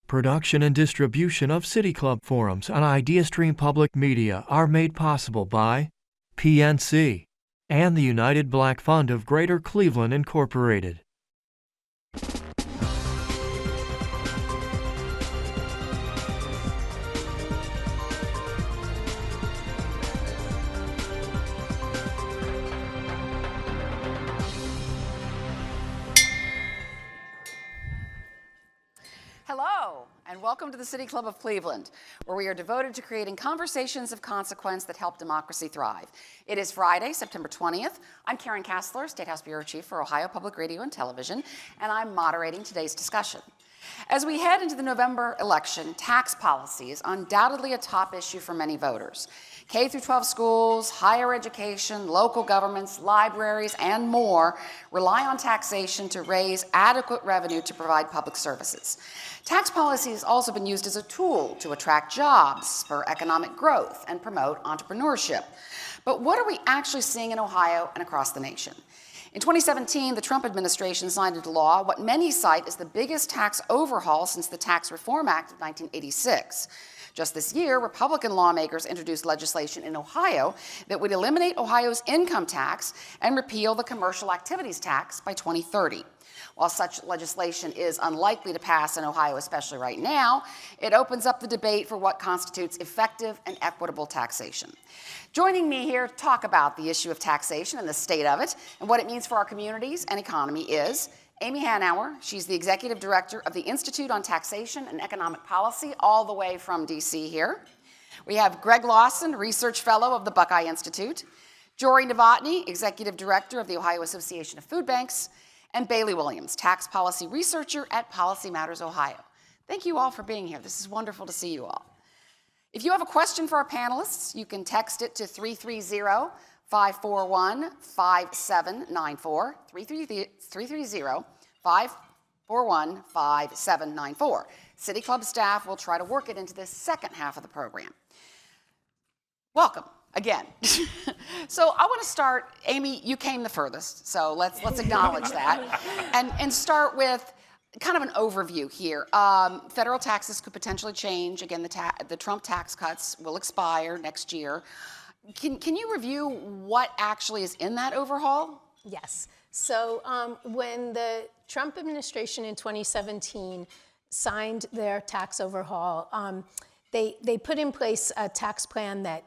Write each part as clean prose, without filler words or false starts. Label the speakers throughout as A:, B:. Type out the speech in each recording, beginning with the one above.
A: Production and distribution of City Club forums on IdeaStream Public Media are made possible by PNC and the United Black Fund of Greater Cleveland, Incorporated.
B: Hello, and welcome to the City Club of Cleveland, where we are devoted to creating conversations of consequence that help democracy thrive. It is Friday, September 20th. I'm Karen Kassler, State House Bureau Chief for Ohio Public Radio and Television, and I'm moderating today's discussion. As we head into the November election, tax policy is undoubtedly a top issue for many voters. K through 12 schools, higher education, local governments, libraries, and more rely on taxation to raise adequate revenue to provide public services. Tax policy has also been used as a tool to attract jobs, spur economic growth, and promote entrepreneurship. But what are we actually seeing in Ohio and across the nation? In 2017, the Trump administration signed into law what many cite as the biggest tax overhaul since the Tax Reform Act of 1986. Just this year, Republican lawmakers introduced legislation in Ohio that would eliminate Ohio's income tax and repeal the commercial activities tax by 2030. While such legislation is unlikely to pass in Ohio, especially right now, it opens up the debate for what constitutes effective and equitable taxation. Joining me here to talk about the issue of taxation and the state of it and what it means for our communities and economy is Amy Hanauer. She's the Executive Director of the Institute on Taxation and Economic Policy, all the way from DC here. We have Greg Lawson, Research Fellow of the Buckeye Institute, Jory Novotny, Executive Director of the Ohio Association of Food Banks, and Bailey Williams, Tax Policy Researcher at Policy Matters Ohio. Thank you all for being here. This is wonderful to see you all. If you have a question for our panelists, you can text it to 330-541-5794, 330-541-5794. City Club staff will try to work it into the second half of the program. Welcome. Again. So I want to start, Amy, you came the furthest, so let's acknowledge that. And start with kind of an overview here. Federal taxes could potentially change. Again, the Trump tax cuts will expire next year. Can you review what actually is in that overhaul?
C: Yes. So when the Trump administration in 2017 signed their tax overhaul, they put in place a tax plan that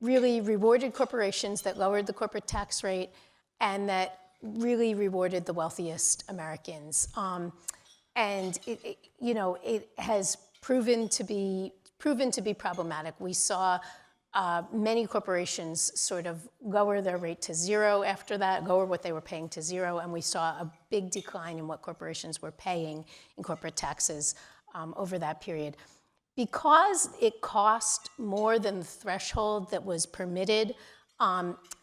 C: really rewarded corporations, that lowered the corporate tax rate, and that really rewarded the wealthiest Americans. And it has proven to be problematic. We saw many corporations sort of lower their rate to zero after that, lower what they were paying to zero, and we saw a big decline in what corporations were paying in corporate taxes over that period. Because it cost more than the threshold that was permitted,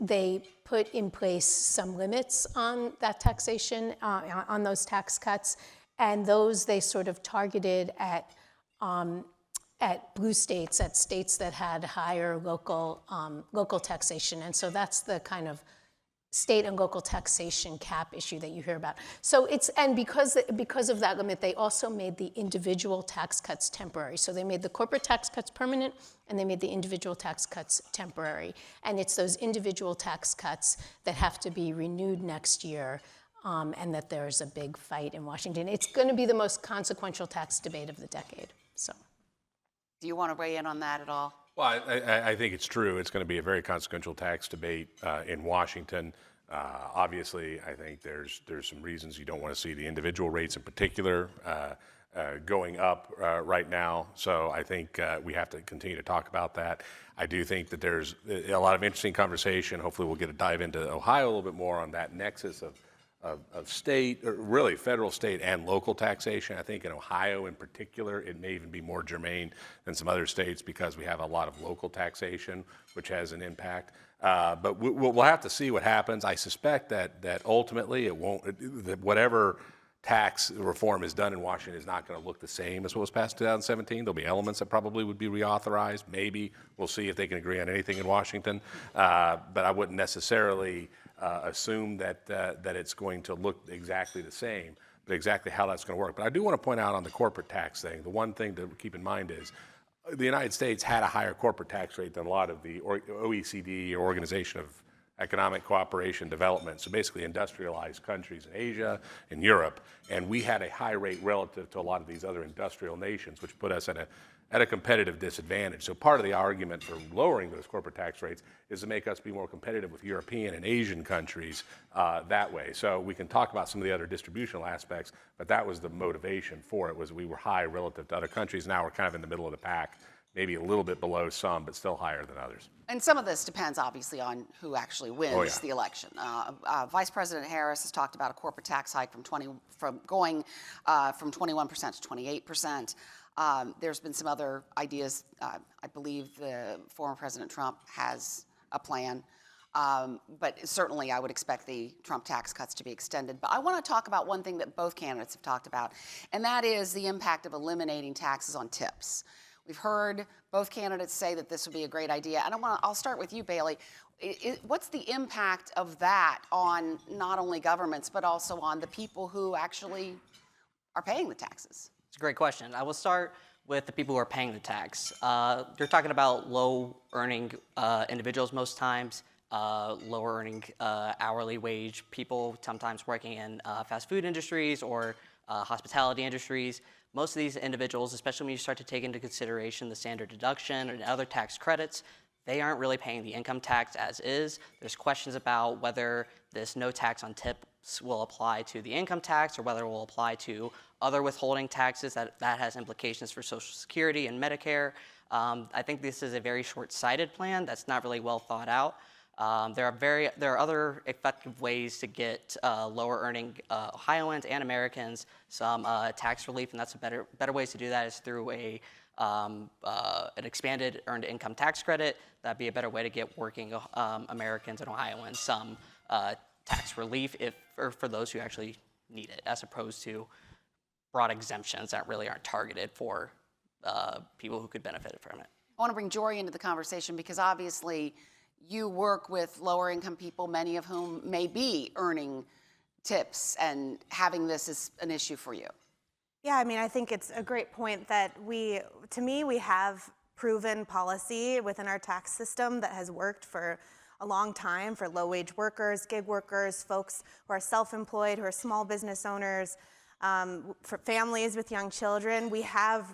C: they put in place some limits on that taxation, on those tax cuts, and those they sort of targeted at blue states, at states that had higher local taxation. And so that's the kind of state and local taxation cap issue that you hear about. So because of that limit, they also made the individual tax cuts temporary. So they made the corporate tax cuts permanent, and they made the individual tax cuts temporary. And it's those individual tax cuts that have to be renewed next year, and that there's a big fight in Washington. It's going to be the most consequential tax debate of the decade. So,
B: do you want to weigh in on that at all?
D: Well, I think it's true. It's going to be a very consequential tax debate in Washington. Obviously, I think there's some reasons you don't want to see the individual rates in particular going up right now. So I think we have to continue to talk about that. I do think that there's a lot of interesting conversation. Hopefully we'll get to dive into Ohio a little bit more on that nexus of state, or really federal, state, and local taxation. I think in Ohio in particular, it may even be more germane than some other states because we have a lot of local taxation, which has an impact. But we'll have to see what happens. I suspect that ultimately it won't, that whatever tax reform is done in Washington is not going to look the same as what was passed in 2017. There'll be elements that probably would be reauthorized. Maybe we'll see if they can agree on anything in Washington. But I wouldn't necessarily assume that it's going to look exactly the same. exactly how that's going to work. But I do want to point out on the corporate tax thing, the one thing to keep in mind is the United States had a higher corporate tax rate than a lot of the OECD, or Organization of Economic Cooperation and Development, so basically industrialized countries in Asia and Europe, and we had a high rate relative to a lot of these other industrial nations, which put us at a competitive disadvantage. So part of the argument for lowering those corporate tax rates is to make us be more competitive with European and Asian countries that way. So we can talk about some of the other distributional aspects, but that was the motivation for it, was we were high relative to other countries. Now we're kind of in the middle of the pack, maybe a little bit below some, but still higher than others.
B: And some of this depends, obviously, on who actually wins the election. Vice President Harris has talked about a corporate tax hike from 21% to 28%. There's been some other ideas. I believe the former President Trump has a plan. But certainly I would expect the Trump tax cuts to be extended. But I want to talk about one thing that both candidates have talked about, and that is the impact of eliminating taxes on tips. We've heard both candidates say that this would be a great idea. And I'll start with you, Bailey. What's the impact of that on not only governments, but also on the people who actually are paying the taxes?
E: It's a great question. I will start with the people who are paying the tax. You're talking about low-earning individuals most times, lower-earning hourly wage people, sometimes working in fast food industries or hospitality industries. Most of these individuals, especially when you start to take into consideration the standard deduction and other tax credits, they aren't really paying the income tax as is. There's questions about whether this no tax on tips will apply to the income tax or whether it will apply to other withholding taxes. That has implications for Social Security and Medicare. I think this is a very short-sighted plan that's not really well thought out. There are other effective ways to get lower-earning Ohioans and Americans some tax relief, and that's better ways to do that is through an expanded earned income tax credit. That'd be a better way to get working Americans and Ohioans some tax relief for those who actually need it, as opposed to broad exemptions that really aren't targeted for people who could benefit from it.
B: I want to bring Jory into the conversation because obviously you work with lower income people, many of whom may be earning tips, and having this is an issue for you.
F: Yeah, I mean, I think it's a great point that we have proven policy within our tax system that has worked for a long time for low-wage workers, gig workers, folks who are self-employed, who are small business owners, for families with young children. We have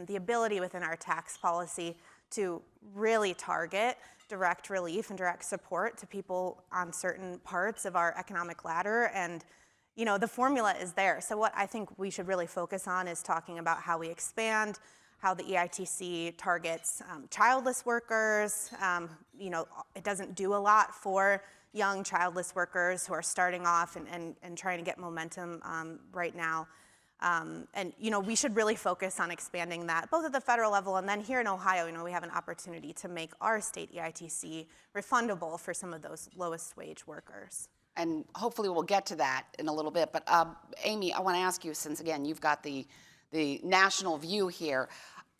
F: the ability within our tax policy to really target direct relief and direct support to people on certain parts of our economic ladder. And, you know, the formula is there. So what I think we should really focus on is talking about how we expand, how the EITC targets childless workers. You know, it doesn't do a lot for young childless workers who are starting off and trying to get momentum right now. And, you know, we should really focus on expanding that, both at the federal level and then here in Ohio, you know, we have an opportunity to make our state EITC refundable for some of those lowest wage workers.
B: And hopefully we'll get to that in a little bit. But Amy, I want to ask you, since again, you've got the national view here,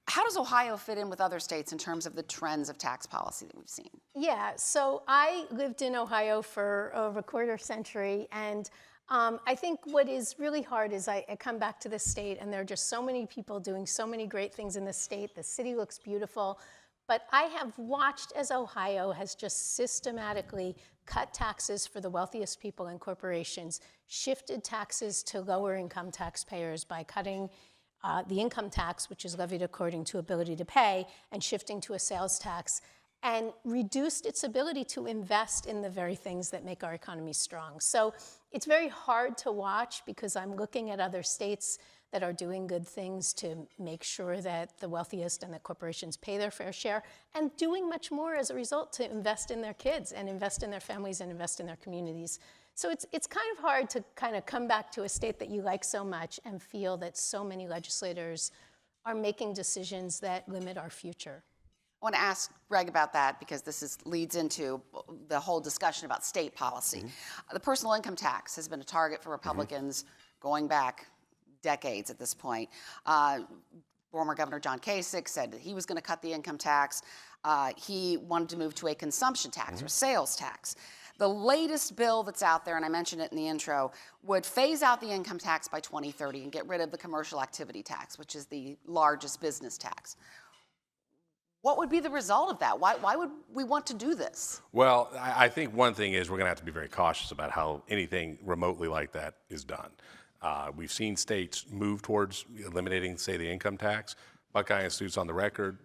B: how does Ohio fit in with other states in terms of the trends of tax policy that we've seen?
C: Yeah, so I lived in Ohio for over a quarter century, and I think what is really hard is I come back to this state, and there are just so many people doing so many great things in the state. The city looks beautiful, but I have watched as Ohio has just systematically cut taxes for the wealthiest people and corporations, shifted taxes to lower income taxpayers by cutting the income tax, which is levied according to ability to pay, and shifting to a sales tax, and reduced its ability to invest in the very things that make our economy strong. So it's very hard to watch because I'm looking at other states that are doing good things to make sure that the wealthiest and the corporations pay their fair share, and doing much more as a result to invest in their kids and invest in their families and invest in their communities. So it's kind of hard to kind of come back to a state that you like so much and feel that so many legislators are making decisions that limit our future.
B: I want to ask Greg about that because this leads into the whole discussion about state policy. Mm-hmm. The personal income tax has been a target for Republicans going back decades at this point. Former Governor John Kasich said that he was going to cut the income tax. He wanted to move to a consumption tax or sales tax. The latest bill that's out there, and I mentioned it in the intro, would phase out the income tax by 2030 and get rid of the commercial activity tax, which is the largest business tax. What would be the result of that? Why would we want to do this?
D: Well, I think one thing is we're going to have to be very cautious about how anything remotely like that is done. We've seen states move towards eliminating, say, the income tax. Buckeye Institute's on the record.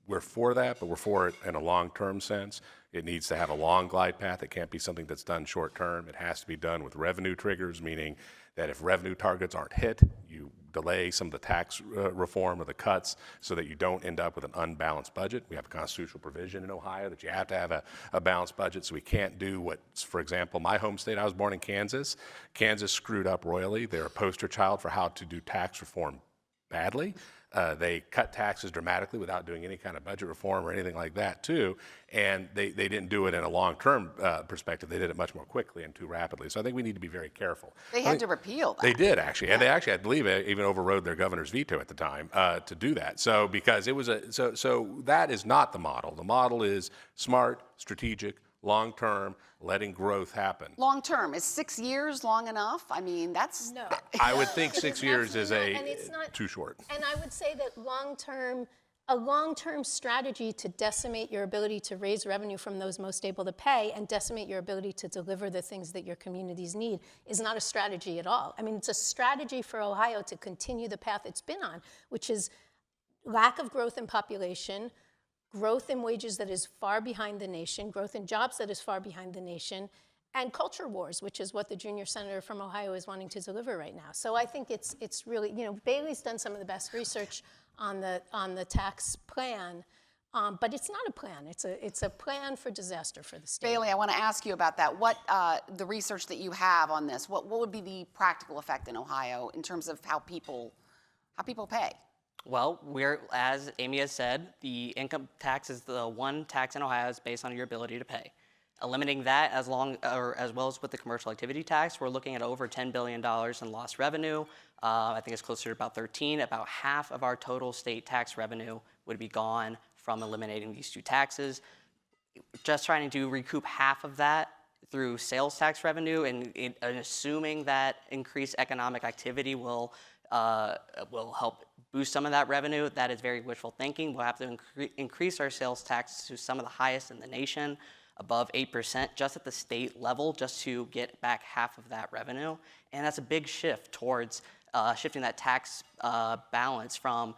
D: We're for that, but we're for it in a long-term sense. It needs to have a long glide path. It can't be something that's done short-term. It has to be done with revenue triggers, meaning that if revenue targets aren't hit, you delay some of the tax reform or the cuts so that you don't end up with an unbalanced budget. We have a constitutional provision in Ohio that you have to have a balanced budget, so we can't do what, for example, my home state, I was born in Kansas. Kansas screwed up royally. They're a poster child for how to do tax reform badly. They cut taxes dramatically without doing any kind of budget reform or anything like that, too. And they didn't do it in a long-term perspective. They did it much more quickly and too rapidly. So I think we need to be very careful.
B: They had to repeal that.
D: They did, actually. Yeah. And they actually, I believe, even overrode their governor's veto at the time to do that. So because it was so that is not the model. The model is smart, strategic, long-term, letting growth happen.
B: Long-term, is 6 years long enough? I mean, that's...
C: No.
D: I would think 6 years is
C: too
D: short.
C: And I would say that a long-term strategy to decimate your ability to raise revenue from those most able to pay and decimate your ability to deliver the things that your communities need is not a strategy at all. I mean, it's a strategy for Ohio to continue the path it's been on, which is lack of growth in population, growth in wages that is far behind the nation, growth in jobs that is far behind the nation, and culture wars, which is what the junior senator from Ohio is wanting to deliver right now. So I think it's really, Bailey's done some of the best research on the tax plan, but it's not a plan. It's a plan for disaster for the state.
B: Bailey, I want to ask you about that. What the research that you have on this? What would be the practical effect in Ohio in terms of how people pay?
E: Well, as Amy has said, the income tax is the one tax in Ohio that's based on your ability to pay. Eliminating that as well as with the commercial activity tax, we're looking at over $10 billion in lost revenue. I think it's closer to about 13. About half of our total state tax revenue would be gone from eliminating these two taxes. Just trying to recoup half of that through sales tax revenue and assuming that increased economic activity will help boost some of that revenue. That is very wishful thinking. We'll have to increase our sales tax to some of the highest in the nation, above 8% just at the state level, just to get back half of that revenue. And that's a big shift towards shifting that tax balance from,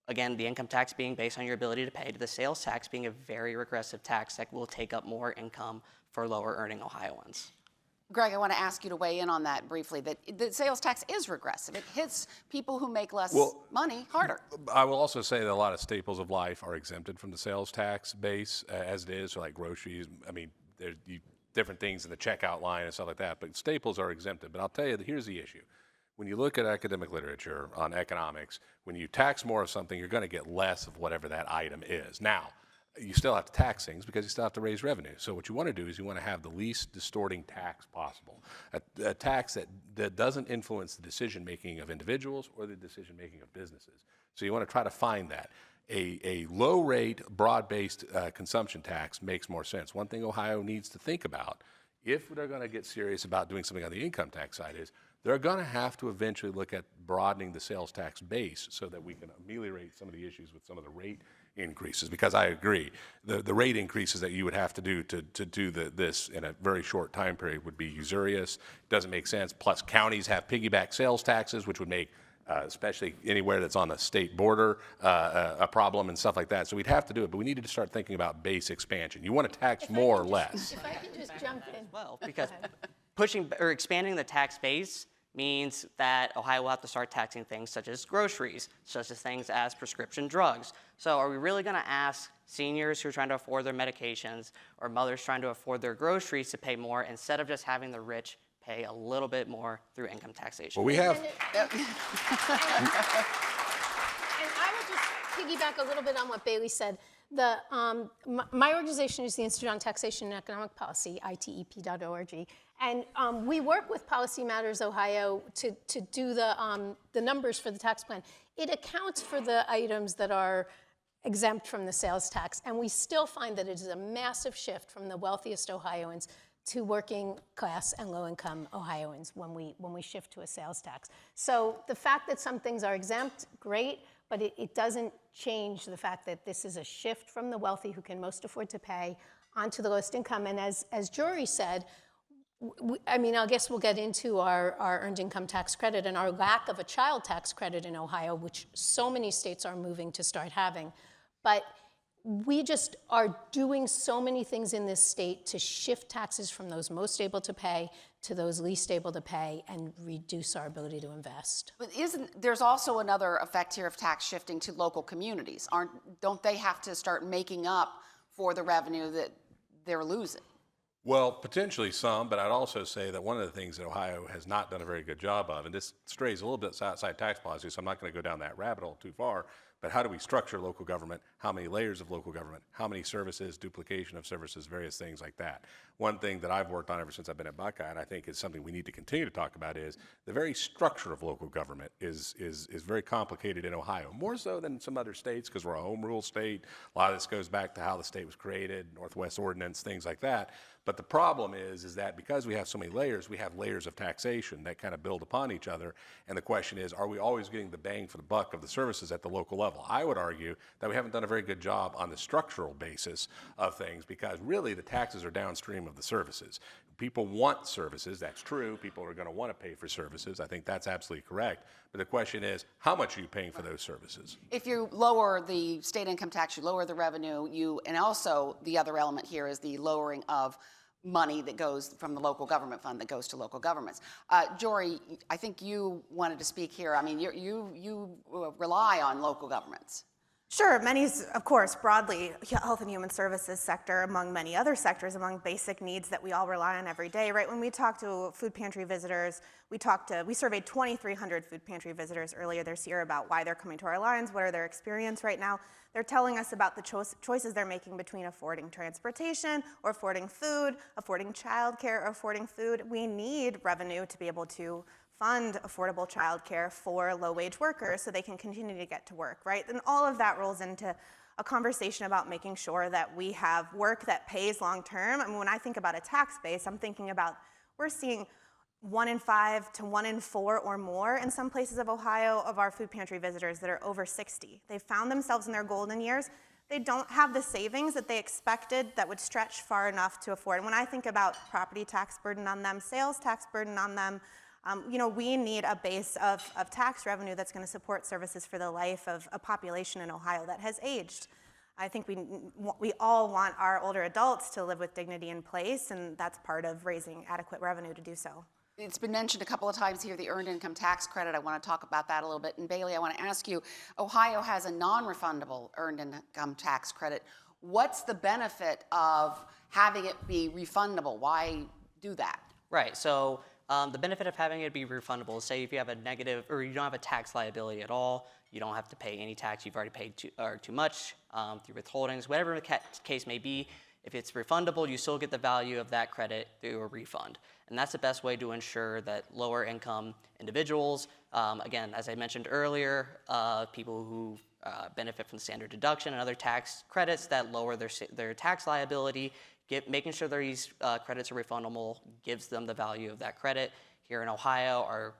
E: again, the income tax being based on your ability to pay to the sales tax being a very regressive tax that will take up more income for lower earning Ohioans.
B: Greg, I want to ask you to weigh in on that briefly, that the sales tax is regressive. It hits people who make less money harder.
D: I will also say that a lot of staples of life are exempted from the sales tax base as it is, so like groceries. I mean, there's different things in the checkout line and stuff like that, but staples are exempted. But I'll tell you, here's the issue. When you look at academic literature on economics, when you tax more of something, you're going to get less of whatever that item is. Now, you still have to tax things because you still have to raise revenue. So what you want to do is you want to have the least distorting tax possible, a tax that doesn't influence the decision-making of individuals or the decision-making of businesses. So you want to try to find that. A low-rate, broad-based consumption tax makes more sense. One thing Ohio needs to think about, if they're going to get serious about doing something on the income tax side, is they're going to have to eventually look at broadening the sales tax base so that we can ameliorate some of the issues with some of the rate increases, because I agree, the rate increases that you would have to do to do this in a very short time period would be usurious. It doesn't make sense. Plus, counties have piggyback sales taxes, which would make, especially anywhere that's on the state border, a problem and stuff like that. So we'd have to do it, but we needed to start thinking about base expansion. You want to tax more or less.
C: If I can just jump in.
E: Well, because pushing or expanding the tax base means that Ohio will have to start taxing things such as groceries, such as things as prescription drugs. So are we really going to ask seniors who are trying to afford their medications or mothers trying to afford their groceries to pay more instead of just having the rich pay a little bit more through income taxation?
D: Well, we have...
C: And I will just piggyback a little bit on what Bailey said. My organization is the Institute on Taxation and Economic Policy, itep.org. And we work with Policy Matters Ohio to do the numbers for the tax plan. It accounts for the items that are exempt from the sales tax. And we still find that it is a massive shift from the wealthiest Ohioans to working class and low-income Ohioans when we shift to a sales tax. So the fact that some things are exempt, great, but it doesn't change the fact that this is a shift from the wealthy who can most afford to pay onto the lowest income. And as Jory said, I mean, I guess we'll get into our earned income tax credit and our lack of a child tax credit in Ohio, which so many states are moving to start having. But we just are doing so many things in this state to shift taxes from those most able to pay to those least able to pay and reduce our ability to invest.
B: But there's also another effect here of tax shifting to local communities? Don't they have to start making up for the revenue that they're losing?
D: Well, potentially some, but I'd also say that one of the things that Ohio has not done a very good job of, and this strays a little bit outside tax policy, so I'm not going to go down that rabbit hole too far, but how do we structure local government? How many layers of local government? How many services, duplication of services, various things like that. One thing that I've worked on ever since I've been at Buckeye, and I think is something we need to continue to talk about, is the very structure of local government is very complicated in Ohio, more so than some other states because we're a home rule state. A lot of this goes back to how the state was created, Northwest Ordinance, things like that. But the problem is that because we have so many layers, we have layers of taxation that kind of build upon each other. And the question is, are we always getting the bang for the buck of the services at the local level? I would argue that we haven't done a very good job on the structural basis of things because really the taxes are downstream of the services. People want services, that's true. People are going to want to pay for services. I think that's absolutely correct. But the question is, how much are you paying for those services?
B: If you lower the state income tax, you lower the revenue, and also the other element here is the lowering of money that goes from the local government fund that goes to local governments. Jory, I think you wanted to speak here. I mean, you rely on local governments.
F: Sure, many, of course, broadly, health and human services sector, among many other sectors, among basic needs that we all rely on every day, right? When we talk to food pantry visitors, we surveyed 2,300 food pantry visitors earlier this year about why they're coming to our lines, what are their experience right now. They're telling us about the choices they're making between affording transportation or affording food, affording childcare or affording food. We need revenue to be able to fund affordable childcare for low-wage workers so they can continue to get to work, right? And all of that rolls into a conversation about making sure that we have work that pays long-term. I mean, when I think about a tax base, I'm thinking about we're seeing 1 in 5 to 1 in 4 or more in some places of Ohio of our food pantry visitors that are over 60. They've found themselves in their golden years. They don't have the savings that they expected that would stretch far enough to afford. And when I think about property tax burden on them, sales tax burden on them, we need a base of tax revenue that's going to support services for the life of a population in Ohio that has aged. I think we all want our older adults to live with dignity in place, and that's part of raising adequate revenue to do so.
B: It's been mentioned a couple of times here, the earned income tax credit. I want to talk about that a little bit. And Bailey, I want to ask you, Ohio has a non-refundable earned income tax credit. What's the benefit of having it be refundable? Why do that?
E: Right, so the benefit of having it be refundable is, say if you have a negative, or you don't have a tax liability at all, you don't have to pay any tax, you've already paid too much through withholdings, whatever the case may be. If it's refundable, you still get the value of that credit through a refund. And that's the best way to ensure that lower income individuals, again, as I mentioned earlier, people who benefit from the standard deduction and other tax credits that lower their tax liability, making sure these credits are refundable gives them the value of that credit. Here in Ohio, our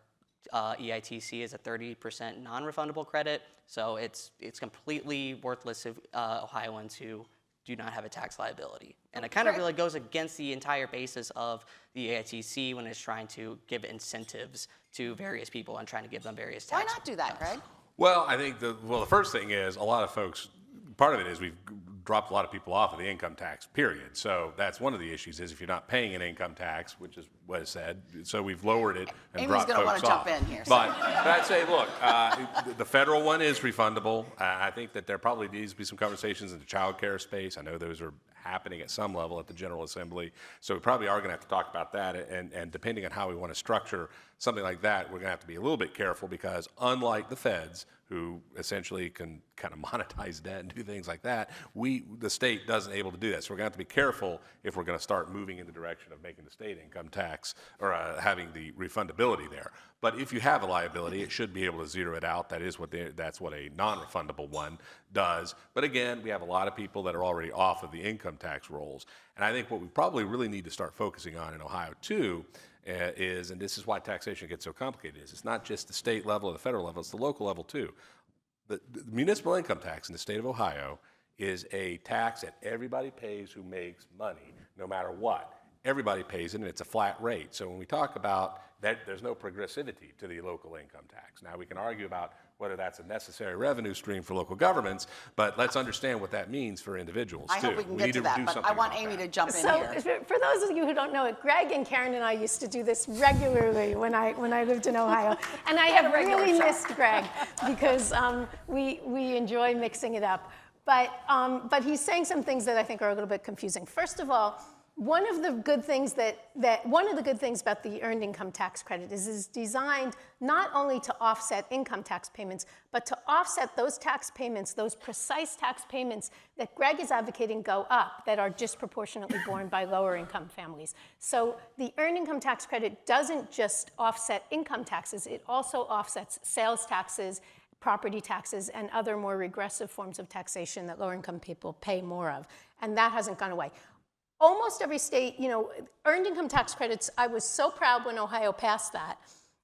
E: EITC is a 30% non-refundable credit, so it's completely worthless to Ohioans who do not have a tax liability. And it kind of really goes against the entire basis of the EITC when it's trying to give incentives to various people and trying to give them various tax.
B: Why not do that, Greg?
D: Well, I think the first thing is a lot of folks, part of it is we've dropped a lot of people off of the income tax, period. So that's one of the issues is if you're not paying an income tax, which is what is said, so we've lowered it and dropped folks off.
B: Amy's going to want to jump in here.
D: But I'd say, look, the federal one is refundable. I think that there probably needs to be some conversations in the child care space. I know those are happening at some level at the General Assembly. So we probably are going to have to talk about that. And depending on how we want to structure something like that, we're going to have to be a little bit careful because unlike the feds, who essentially can kind of monetize debt and do things like that. The state doesn't able to do that. So we're going to have to be careful if we're going to start moving in the direction of making the state income tax or having the refundability there. But if you have a liability, it should be able to zero it out. That's what a non-refundable one does. But again, we have a lot of people that are already off of the income tax rolls. And I think what we probably really need to start focusing on in Ohio too is, and this is why taxation gets so complicated, is it's not just the state level or the federal level, it's the local level too. The municipal income tax in the state of Ohio is a tax that everybody pays who makes money, no matter what. Everybody pays it, and it's a flat rate. So when we talk about that, there's no progressivity to the local income tax. Now, we can argue about whether that's a necessary revenue stream for local governments, but let's understand what that means for individuals,
B: I
D: too.
B: hope we can get to that, but I want Amy to jump in here.
C: So for those of you who don't know it, Greg and Karen and I used to do this regularly when I lived in Ohio. And I have really missed Greg because we enjoy mixing it up. But he's saying some things that I think are a little bit confusing. First of all, one of the good things about the earned income tax credit is it's designed not only to offset income tax payments, but to offset those tax payments, those precise tax payments that Greg is advocating go up, that are disproportionately borne by lower income families. So the earned income tax credit doesn't just offset income taxes, it also offsets sales taxes, property taxes, and other more regressive forms of taxation that lower income people pay more of. And that hasn't gone away. Almost every state, earned income tax credits, I was so proud when Ohio passed that,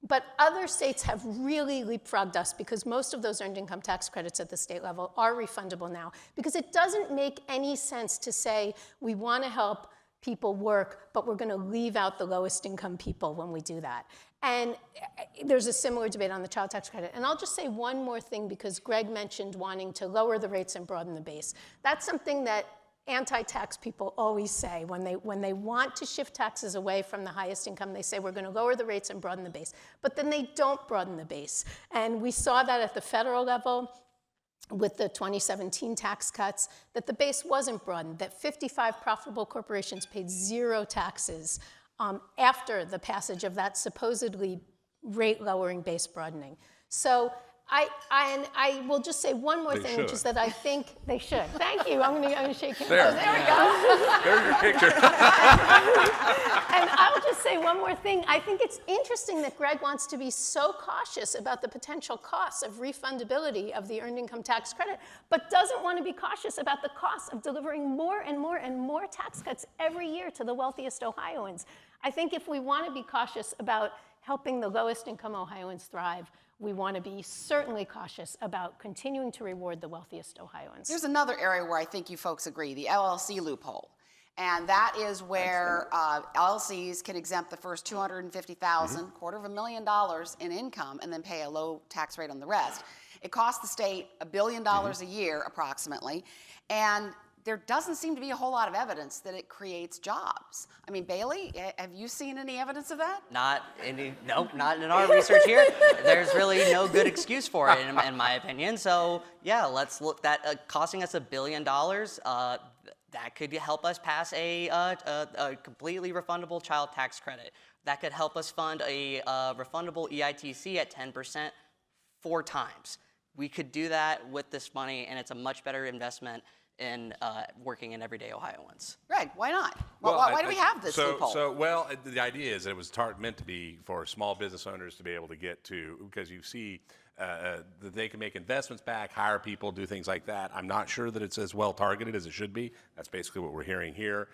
C: but other states have really leapfrogged us because most of those earned income tax credits at the state level are refundable now, because it doesn't make any sense to say we want to help people work, but we're going to leave out the lowest income people when we do that. And there's a similar debate on the child tax credit. And I'll just say one more thing, because Greg mentioned wanting to lower the rates and broaden the base. That's something that anti-tax people always say when they want to shift taxes away from the highest income. They say we're going to lower the rates and broaden the base, but then they don't broaden the base. And we saw that at the federal level with the 2017 tax cuts, that the base wasn't broadened, that 55 profitable corporations paid zero taxes after the passage of that supposedly rate-lowering base broadening. So I will just say one more thing, which is that I think they should. Thank you. I'm going to shake hands.
D: There
C: we go.
D: There's your picture.
C: And I'll just say one more thing. I think it's interesting that Greg wants to be so cautious about the potential costs of refundability of the earned income tax credit, but doesn't want to be cautious about the costs of delivering more and more and more tax cuts every year to the wealthiest Ohioans. I think if we want to be cautious about helping the lowest income Ohioans thrive, we want to be certainly cautious about continuing to reward the wealthiest Ohioans.
B: There's another area where I think you folks agree, the LLC loophole. And that is where LLCs can exempt the first $250,000, $250,000 in income, and then pay a low tax rate on the rest. It costs the state $1 billion a year, approximately, and there doesn't seem to be a whole lot of evidence that it creates jobs. I mean, Bailey, have you seen any evidence of that?
E: Nope, not in our research here. There's really no good excuse for it, in my opinion. So yeah, let's look at costing us $1 billion. That could help us pass a completely refundable child tax credit. That could help us fund a refundable EITC at 10% 4 times. We could do that with this money, and it's a much better investment in working in everyday Ohioans.
B: Greg, why not? Why do we have this loophole?
D: Well, the idea is that it was meant to be for small business owners to be able to get to, because you see that they can make investments back, hire people, do things like that. I'm not sure that it's as well targeted as it should be. That's basically what we're hearing here.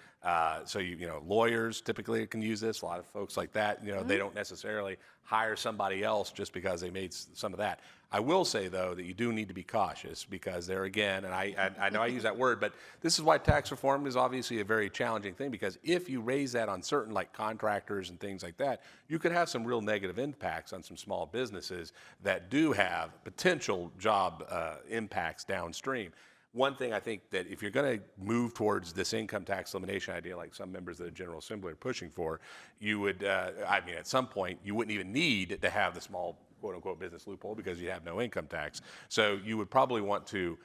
D: So lawyers typically can use this. A lot of folks like that, they don't necessarily hire somebody else just because they made some of that. I will say, though, that you do need to be cautious, because there again, and I know I use that word, but this is why tax reform is obviously a very challenging thing, because if you raise that on certain like contractors and things like that, you could have some real negative impacts on some small businesses that do have potential job impacts downstream. One thing I think that if you're going to move towards this income tax elimination idea, like some members of the General Assembly are pushing for, you would, at some point, you wouldn't even need to have the small quote-unquote business loophole, because you have no income tax. So you would probably want to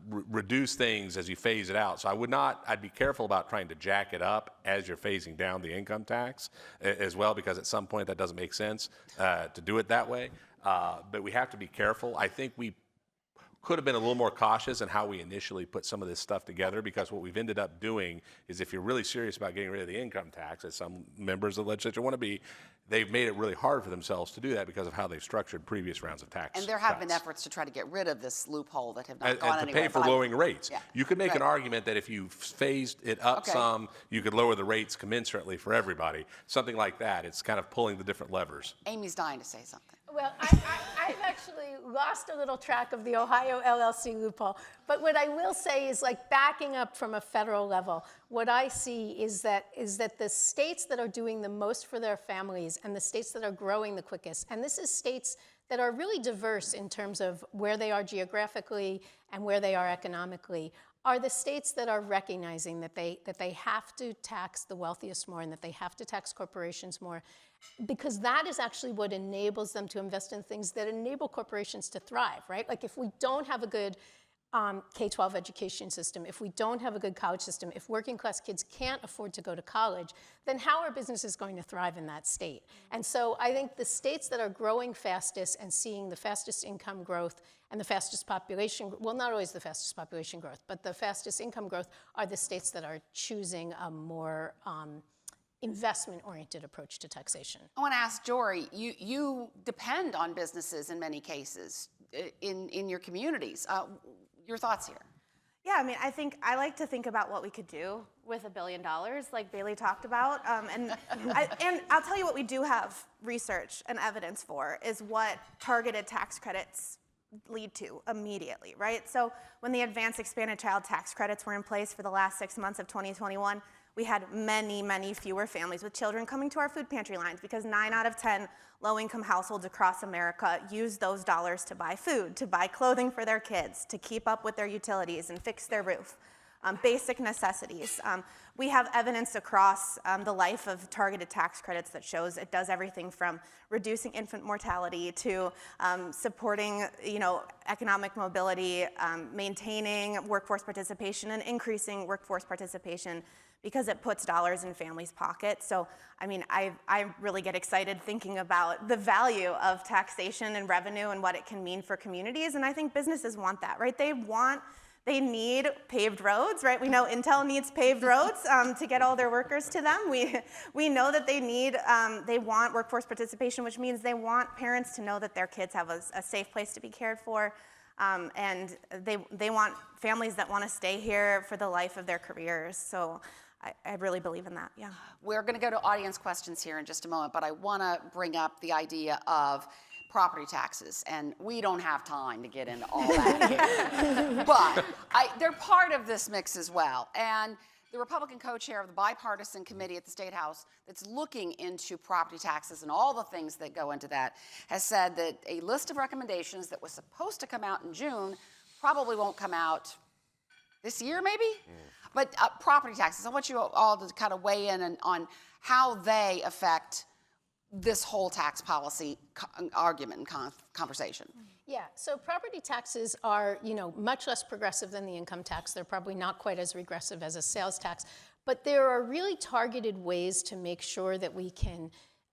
D: reduce things as you phase it out. So I'd be careful about trying to jack it up as you're phasing down the income tax as well, because at some point that doesn't make sense to do it that way. but we have to be careful. I think we could have been a little more cautious in how we initially put some of this stuff together, because what we've ended up doing is, if you're really serious about getting rid of the income tax, as some members of the legislature want to be, they've made it really hard for themselves to do that because of how they've structured previous rounds of tax
B: And there have
D: cuts.
B: been efforts to try to get rid of this loophole that have not
D: And
B: gone
D: to
B: anywhere.
D: pay for
B: but
D: lowering rates.
B: Yeah.
D: You could make an
B: Right.
D: argument that if you phased it up
B: Okay.
D: some, you could lower the rates commensurately for everybody. Something like that. It's kind of pulling the different levers.
B: Amy's dying to say something.
C: Well, I've actually lost a little track of the Ohio LLC loophole. But what I will say is, like, backing up from a federal level, what I see is that the states that are doing the most for their families and the states that are growing the quickest, and this is states that are really diverse in terms of where they are geographically and where they are economically, are the states that are recognizing that they have to tax the wealthiest more and that they have to tax corporations more, because that is actually what enables them to invest in things that enable corporations to thrive, right? Like, if we don't have a good K-12 education system, if we don't have a good college system, if working class kids can't afford to go to college, then how are businesses going to thrive in that state? And so I think the states that are growing fastest and seeing the fastest income growth and the fastest population, well, not always the fastest population growth, but the fastest income growth, are the states that are choosing a more investment-oriented approach to taxation.
B: I want to ask Jory, you depend on businesses in many cases in your communities. Your thoughts here?
F: Yeah, I mean, I like to think about what we could do with $1 billion, like Bailey talked about. And I'll tell you what we do have research and evidence for is what targeted tax credits lead to immediately, right? So when the advanced expanded child tax credits were in place for the last 6 months of 2021, we had many, many fewer families with children coming to our food pantry lines, because 9 out of 10 low-income households across America use those dollars to buy food, to buy clothing for their kids, to keep up with their utilities and fix their roof. Basic necessities. We have evidence across the life of targeted tax credits that shows it does everything from reducing infant mortality to supporting, economic mobility, maintaining workforce participation, and increasing workforce participation, because it puts dollars in families' pockets. So, I mean, I really get excited thinking about the value of taxation and revenue and what it can mean for communities, and I think businesses want that, right? They need paved roads, right? We know Intel needs paved roads to get all their workers to them. We know that they want workforce participation, which means they want parents to know that their kids have a safe place to be cared for. And they want families that want to stay here for the life of their careers. So I really believe in that, yeah.
B: We're going to go to audience questions here in just a moment, but I want to bring up the idea of property taxes, and we don't have time to get into all that here. But they're part of this mix as well. And the Republican co-chair of the bipartisan committee at the State House that's looking into property taxes and all the things that go into that has said that a list of recommendations that was supposed to come out in June probably won't come out this year, maybe? But property taxes, I want you all to kind of weigh in on how they affect this whole tax policy argument and conversation.
C: Yeah, so property taxes are, much less progressive than the income tax. They're probably not quite as regressive as a sales tax, but there are really targeted ways to make sure that we can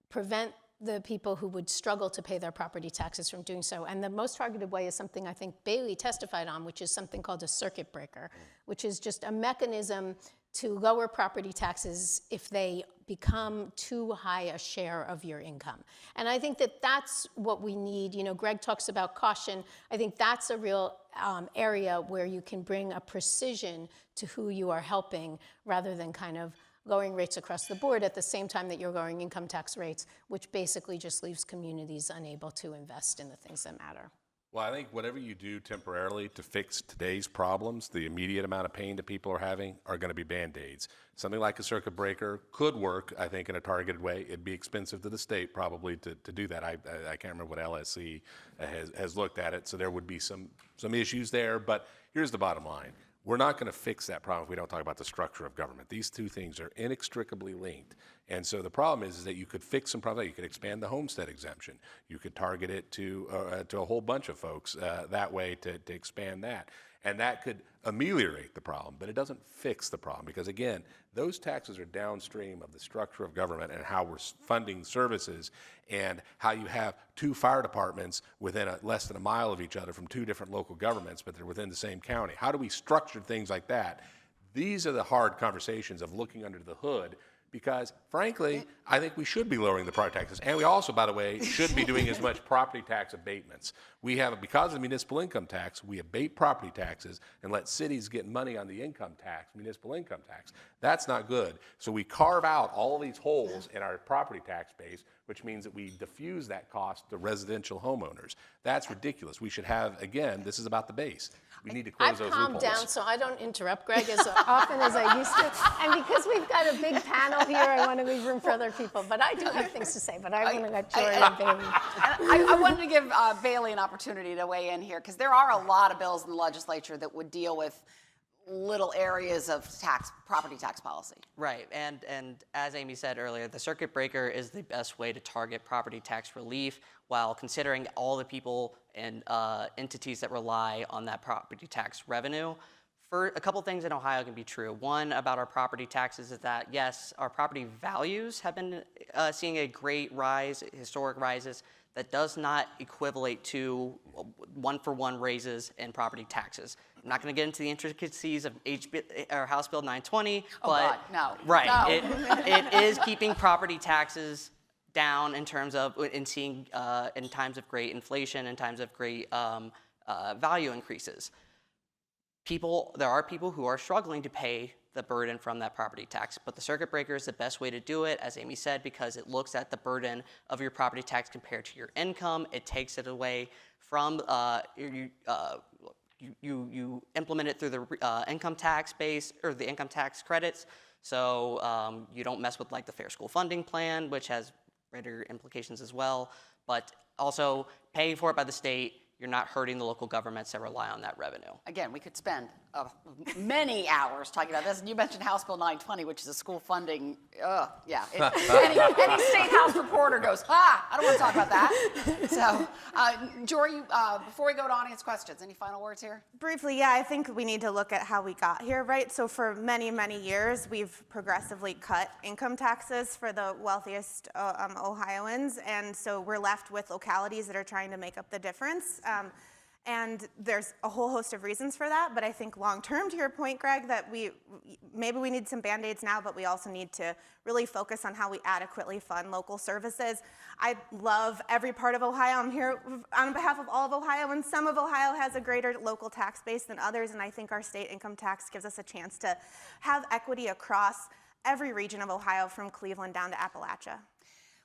C: prevent the people who would struggle to pay their property taxes from doing so. And the most targeted way is something I think Bailey testified on, which is something called a circuit breaker, which is just a mechanism to lower property taxes if they become too high a share of your income. And I think that that's what we need. Greg talks about caution. I think that's a real area where you can bring a precision to who you are helping, rather than kind of lowering rates across the board at the same time that you're lowering income tax rates, which basically just leaves communities unable to invest in the things that matter.
D: Well, I think whatever you do temporarily to fix today's problems, the immediate amount of pain that people are having, are going to be Band-Aids. Something like a circuit breaker could work, I think, in a targeted way. It'd be expensive to the state probably to do that. I can't remember what LSC has looked at it, so there would be some issues there. But here's the bottom line. We're not going to fix that problem if we don't talk about the structure of government. These two things are inextricably linked. And so the problem is that you could fix some problems. You could expand the homestead exemption. You could target it to a whole bunch of folks that way to expand that. And that could ameliorate the problem, but it doesn't fix the problem because, again, those taxes are downstream of the structure of government and how we're funding services and how you have two fire departments within less than a mile of each other from two different local governments, but they're within the same county. How do we structure things like that? These are the hard conversations of looking under the hood because, frankly, I think we should be lowering the property taxes. And we also, by the way, shouldn't be doing as much property tax abatements. We have, because of the municipal income tax, we abate property taxes and let cities get money on the income tax, municipal income tax. That's not good. So we carve out all these holes in our property tax base, which means that we diffuse that cost to residential homeowners. That's ridiculous. We should have, again, this is about the base. We need to close those loopholes.
C: I've calmed down so I don't interrupt Greg as often as I used to. And because we've got a big panel here, I want to leave room for other people. But I do have things to say, but I want to let Jory and Bailey.
B: I wanted to give Bailey an opportunity to weigh in here because there are a lot of bills in the legislature that would deal with little areas of property tax policy.
E: Right, and as Amy said earlier, the circuit breaker is the best way to target property tax relief while considering all the people and entities that rely on that property tax revenue. For a couple things in Ohio can be true. One about our property taxes is that, yes, our property values have been seeing a great rise, historic rises, that does not equivalate to one-for-one raises in property taxes. I'm not going to get into the intricacies of House Bill 920,
B: but
E: God,
B: no.
E: Right,
B: No.
E: it is keeping property taxes down in terms of seeing in times of great inflation, in times of great value increases. There are people who are struggling to pay the burden from that property tax, but the circuit breaker is the best way to do it, as Amy said, because it looks at the burden of your property tax compared to your income. It takes it away from you implement it through the income tax base or the income tax credits, so you don't mess with like the Fair School Funding Plan, which has greater implications as well, but also paying for it by the state. You're not hurting the local governments that rely on that revenue.
B: Again, we could spend many hours talking about this. And you mentioned House Bill 920, which is a school funding. Yeah. Any state house reporter goes, I don't want to talk about that. So, Jory, before we go to audience questions, any final words here?
F: Briefly, yeah, I think we need to look at how we got here, right? So for many, many years, we've progressively cut income taxes for the wealthiest Ohioans, and so we're left with localities that are trying to make up the difference. And there's a whole host of reasons for that, but I think long-term, to your point, Greg, that maybe we need some Band-Aids now, but we also need to really focus on how we adequately fund local services. I love every part of Ohio. I'm here on behalf of all of Ohio, and some of Ohio has a greater local tax base than others, and I think our state income tax gives us a chance to have equity across every region of Ohio, from Cleveland down to Appalachia.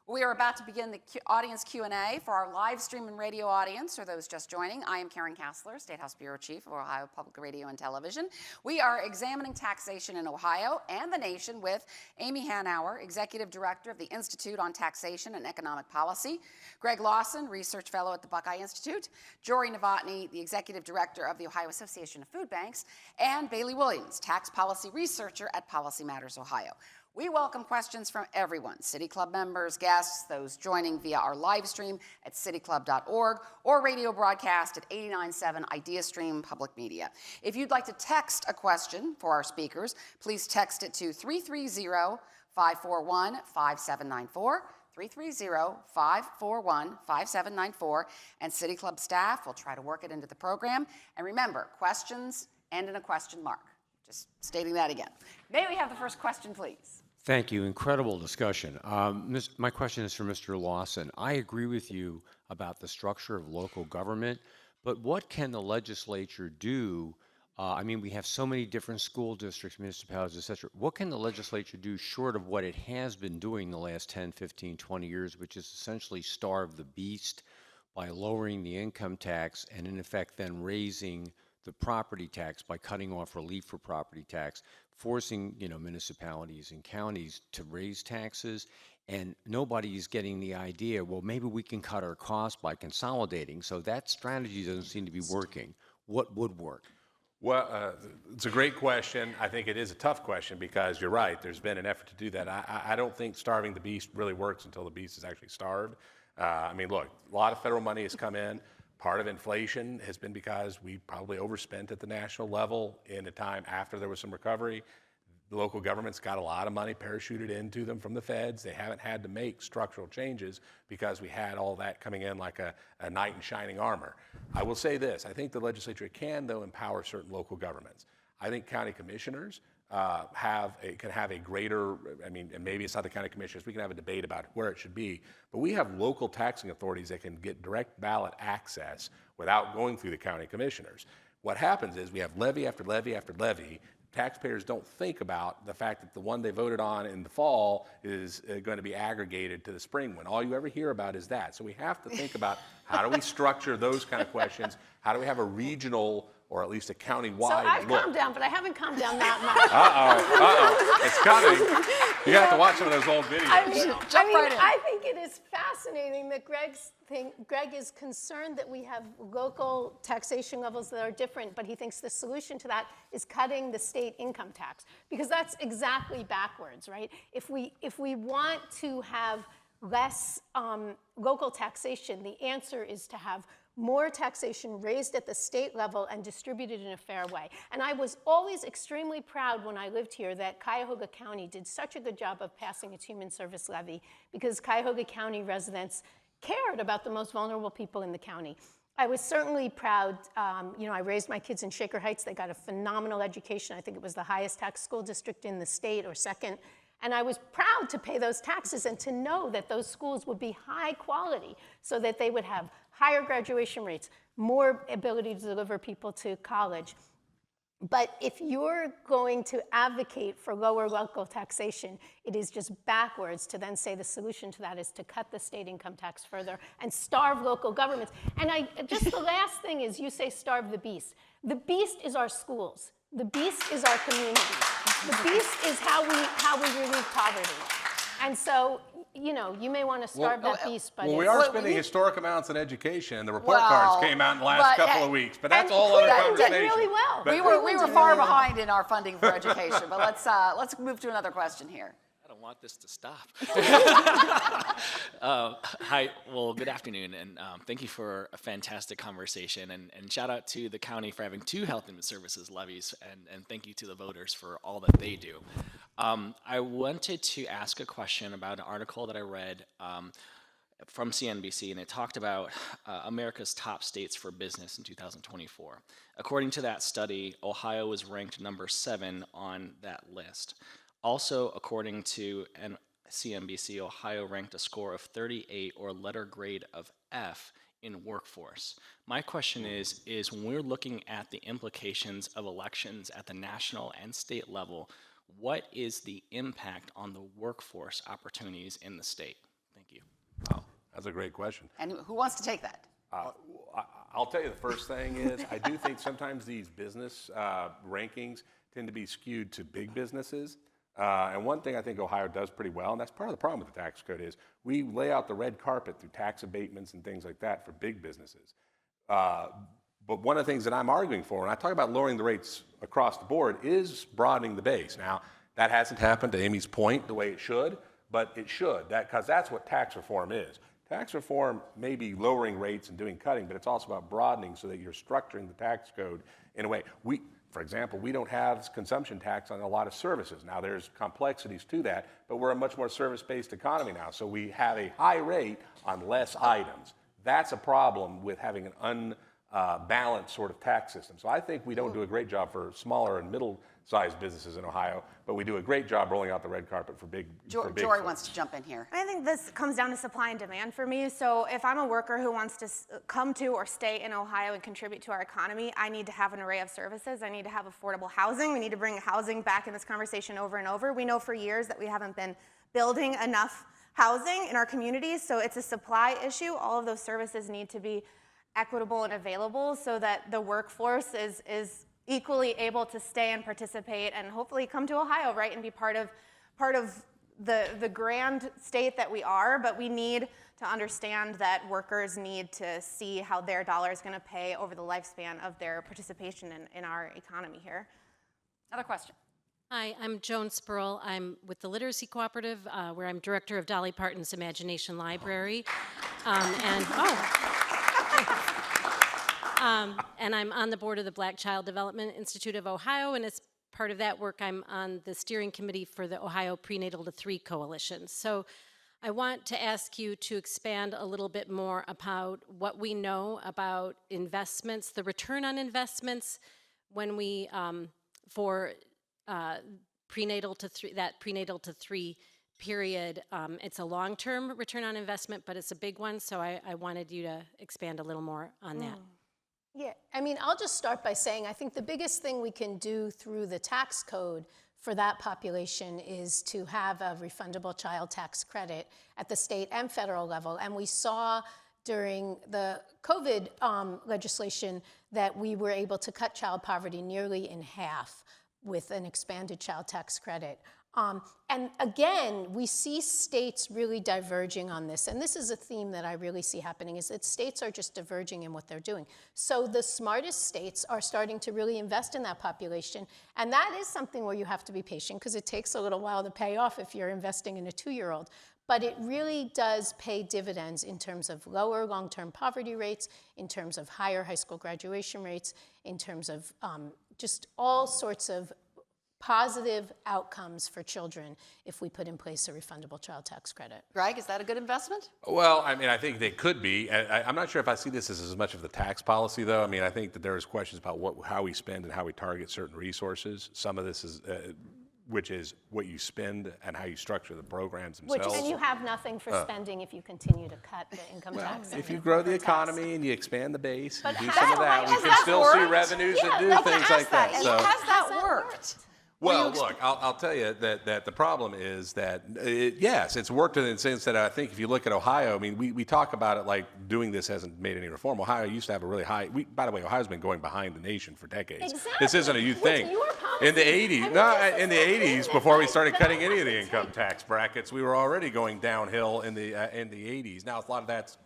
B: We are about to begin the audience Q&A for our live stream and radio audience, or those just joining. I am Karen Kassler, State House Bureau Chief of Ohio Public Radio and Television. We are examining taxation in Ohio and the nation with Amy Hanauer, Executive Director of the Institute on Taxation and Economic Policy, Greg Lawson, Research Fellow at the Buckeye Institute, Jory Novotny, the Executive Director of the Ohio Association of Food Banks, and Bailey Williams, Tax Policy Researcher at Policy Matters Ohio. We welcome questions from everyone, City Club members, guests, those joining via our live stream at cityclub.org or radio broadcast at 89.7 IdeaStream Public Media. If you'd like to text a question for our speakers, please text it to 330-541-5794, 330-541-5794, and City Club staff will try to work it into the program. And remember, questions end in a question mark. Just stating that again. May we have the first question, please?
G: Thank you. Incredible discussion. My question is for Mr. Lawson. I agree with you about the structure of local government, but what can the legislature do? I mean, we have so many different school districts, municipalities, et cetera. What can the legislature do short of what it has been doing the last 10, 15, 20 years, which is essentially starve the beast by lowering the income tax and, in effect, then raising the property tax by cutting off relief for property tax, forcing municipalities and counties to raise taxes, and nobody is getting the idea, well, maybe we can cut our costs by consolidating. So that strategy doesn't seem to be working. What would work?
D: Well, it's a great question. I think it is a tough question because you're right. There's been an effort to do that. I don't think starving the beast really works until the beast is actually starved. I mean, look, a lot of federal money has come in. Part of inflation has been because we probably overspent at the national level in a time after there was some recovery. The local governments got a lot of money parachuted into them from the feds. They haven't had to make structural changes because we had all that coming in like a knight in shining armor. I will say this, I think the legislature can, though, empower certain local governments. I think county commissioners can have a greater, I mean, and maybe it's not the county commissioners, we can have a debate about where it should be, but we have local taxing authorities that can get direct ballot access without going through the county commissioners. What happens is we have levy after levy after levy. Taxpayers don't think about the fact that the one they voted on in the fall is going to be aggregated to the spring one. All you ever hear about is that. So we have to think about how do we structure those kind of questions? How do we have a regional or at least a county-wide
C: So I've
D: look?
C: calmed down, but I haven't calmed down that much.
D: It's coming. You have to watch some of those old videos.
C: I think it is fascinating that Greg is concerned that we have local taxation levels that are different, but he thinks the solution to that is cutting the state income tax, because that's exactly backwards, right? If we want to have less local taxation, the answer is to have more taxation raised at the state level and distributed in a fair way. And I was always extremely proud when I lived here that Cuyahoga County did such a good job of passing its human service levy, because Cuyahoga County residents cared about the most vulnerable people in the county. I was certainly proud, I raised my kids in Shaker Heights. They got a phenomenal education. I think it was the highest tax school district in the state, or second. And I was proud to pay those taxes and to know that those schools would be high quality so that they would have higher graduation rates, more ability to deliver people to college. But if you're going to advocate for lower local taxation, it is just backwards to then say the solution to that is to cut the state income tax further and starve local governments. And just the last thing is, you say starve the beast. The beast is our schools. The beast is our communities. The beast is how we relieve poverty. And so, you may want to starve that beast, but
D: we are spending historic amounts on education. The report cards came out in the last couple of weeks, but that's a whole other conversation.
C: Did really well.
B: We were far behind in our funding for education, but let's move to another question here.
H: I don't want this to stop. Hi, well, good afternoon, and thank you for a fantastic conversation, and shout out to the county for having 2 health and services levies, and thank you to the voters for all that they do. I wanted to ask a question about an article that I read from CNBC, and it talked about America's top states for business in 2024. According to that study, Ohio was ranked number 7 on that list. Also, according to CNBC, Ohio ranked a score of 38, or letter grade of F, in workforce. My question is when we're looking at the implications of elections at the national and state level, what is the impact on the workforce opportunities in the state? Thank you.
D: Wow, that's a great question.
B: And who wants to take that?
D: I'll tell you the first thing is, I do think sometimes these business rankings tend to be skewed to big businesses. And one thing I think Ohio does pretty well, and that's part of the problem with the tax code, is we lay out the red carpet through tax abatements and things like that for big businesses. But one of the things that I'm arguing for, and I talk about lowering the rates across the board, is broadening the base. Now, that hasn't happened, to Amy's point, the way it should, but it should, because that's what tax reform is. Tax reform may be lowering rates and doing cutting, but it's also about broadening so that you're structuring the tax code in a way. For example, we don't have consumption tax on a lot of services. Now, there's complexities to that, but we're a much more service-based economy now, so we have a high rate on less items. That's a problem with having an unbalanced sort of tax system. So I think we don't do a great job for smaller and middle-sized businesses in Ohio, but we do a great job rolling out the red carpet for big
B: Jory wants to jump in here.
F: I think this comes down to supply and demand for me. So if I'm a worker who wants to come to or stay in Ohio and contribute to our economy, I need to have an array of services. I need to have affordable housing. We need to bring housing back in this conversation over and over. We know for years that we haven't been building enough housing in our communities, so it's a supply issue. All of those services need to be equitable and available so that the workforce is equally able to stay and participate and hopefully come to Ohio, right, and be part of the grand state that we are. But we need to understand that workers need to see how their dollar is going to pay over the lifespan of their participation in our economy here.
B: Another question.
I: Hi, I'm Joan Spurl. I'm with the Literacy Cooperative, where I'm director of Dolly Parton's Imagination Library. And I'm on the board of the Black Child Development Institute of Ohio, and as part of that work, I'm on the steering committee for the Ohio Prenatal to 3 Coalition. So I want to ask you to expand a little bit more about what we know about investments, the return on investments when we, for prenatal to 3, that prenatal to 3 period. It's a long-term return on investment, but it's a big one, so I wanted you to expand a little more on that.
C: Yeah, I mean, I'll just start by saying I think the biggest thing we can do through the tax code for that population is to have a refundable child tax credit at the state and federal level. And we saw during the COVID legislation that we were able to cut child poverty nearly in half with an expanded child tax credit. And again, we see states really diverging on this. And this is a theme that I really see happening, is that states are just diverging in what they're doing. So the smartest states are starting to really invest in that population. And that is something where you have to be patient, because it takes a little while to pay off if you're investing in a 2-year-old. But it really does pay dividends in terms of lower long-term poverty rates, in terms of higher high school graduation rates, in terms of just all sorts of positive outcomes for children if we put in place a refundable child tax credit.
B: Greg, is that a good investment?
D: Well, I mean, I think they could be. I'm not sure if I see this as much of the tax policy, though. I mean, I think that there is questions about how we spend and how we target certain resources. Some of this is, which is what you spend and how you structure the programs themselves.
C: And you have nothing for spending if you continue to cut the income tax.
D: If you grow the economy and you expand the base,
C: But
D: you do
C: how-
D: some of that, we
B: has
D: can
B: that
D: still see
B: worked?
D: revenues
C: Yeah,
D: that do
C: let's
D: things
C: ask
D: like that.
C: that.
D: So.
B: Has that worked?
D: Well, look, I'll tell you that the problem is that, yes, it's worked in the sense that I think if you look at Ohio, I mean, we talk about it like doing this hasn't made any reform. Ohio used to have a really high, by the way, Ohio's been going behind the nation for decades.
C: Exactly.
D: This isn't a new thing.
C: With your policy.
D: In the 80s,
C: I mean,
D: in the 80s, before we started cutting any of the income tax brackets, we were already going downhill in the 80s. Now, a lot of that's,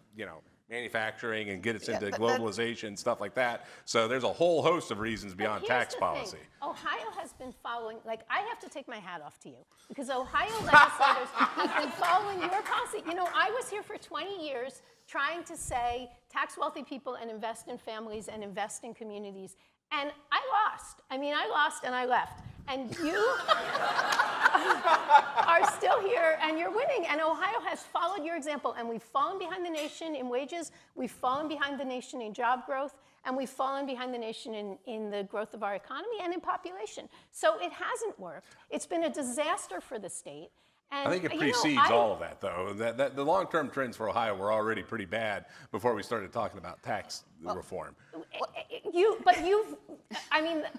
D: manufacturing and get us into globalization, stuff like that. So there's a whole host of reasons beyond tax policy.
C: Ohio has been following, I have to take my hat off to you, because Ohio legislators have been following your policy. I was here for 20 years trying to say tax wealthy people and invest in families and invest in communities. And I lost. I lost and I left. And you are still here and you're winning. And Ohio has followed your example. And we've fallen behind the nation in wages. We've fallen behind the nation in job growth. And we've fallen behind the nation in the growth of our economy and in population. So it hasn't worked. It's been a disaster for the state. And,
D: I think it precedes all of that, though. The long-term trends for Ohio were already pretty bad before we started talking about tax reform.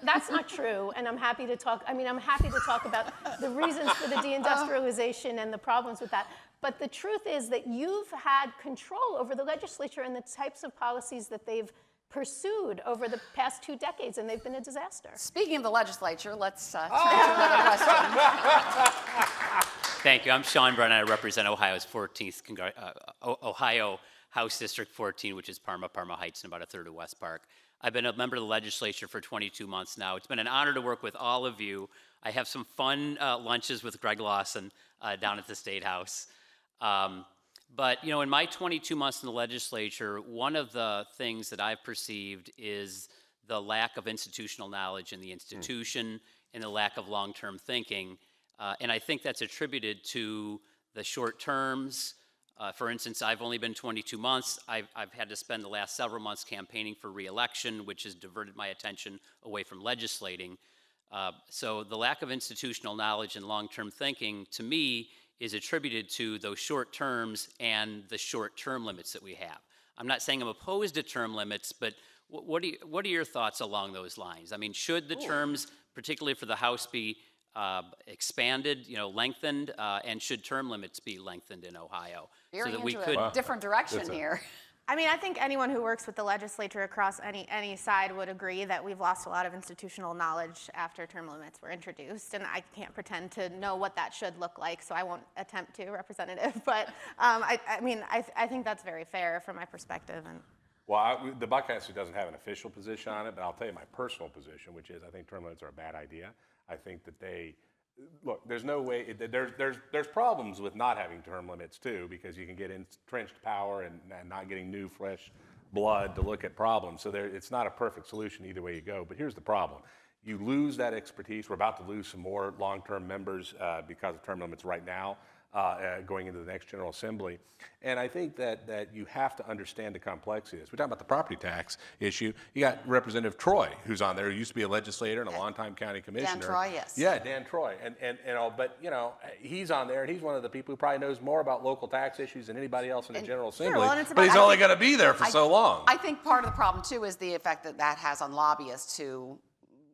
C: That's not true, and I'm happy to talk. I'm happy to talk about the reasons for the deindustrialization and the problems with that. But the truth is that you've had control over the legislature and the types of policies that they've pursued over the past 2 decades, and they've been a disaster.
B: Speaking of the legislature, let's turn to another question.
J: Thank you. I'm Sean Brennan. I represent Ohio's 14th Ohio House District 14, which is Parma Heights, and about a third of West Park. I've been a member of the legislature for 22 months now. It's been an honor to work with all of you. I have some fun lunches with Greg Lawson down at the State House. But, in my 22 months in the legislature, one of the things that I've perceived is the lack of institutional knowledge in the institution and the lack of long-term thinking. And I think that's attributed to the short terms. For instance, I've only been 22 months. I've had to spend the last several months campaigning for re-election, which has diverted my attention away from legislating. So the lack of institutional knowledge and long-term thinking, to me, is attributed to those short terms and the short-term limits that we have. I'm not saying I'm opposed to term limits, but what are your thoughts along those lines? Should the terms, particularly for the House, be expanded, lengthened, and should term limits be lengthened in Ohio?
B: Veering into a different direction here.
F: I mean, I think anyone who works with the legislature across any side would agree that we've lost a lot of institutional knowledge after term limits were introduced, and I can't pretend to know what that should look like, so I won't attempt to, Representative. But I think that's very fair from my perspective. And
D: Well, the Buckeyes doesn't have an official position on it, but I'll tell you my personal position, which is I think term limits are a bad idea. I think that look, there's no way, there's problems with not having term limits too, because you can get entrenched power and not getting new, fresh blood to look at problems. So it's not a perfect solution either way you go, but here's the problem. You lose that expertise. We're about to lose some more long-term members because of term limits right now. Going into the next General Assembly. And I think that you have to understand the complexity of this. We're talking about the property tax issue. You got Representative Troy, who's on there, who used to be a legislator and a longtime county commissioner.
B: Dan Troy, yes.
D: Yeah, Dan Troy. But he's on there, and he's one of the people who probably knows more about local tax issues than anybody else in the General Assembly.
F: Well,
D: but he's only going to be there for so long.
B: I think part of the problem, too, is the effect that has on lobbyists to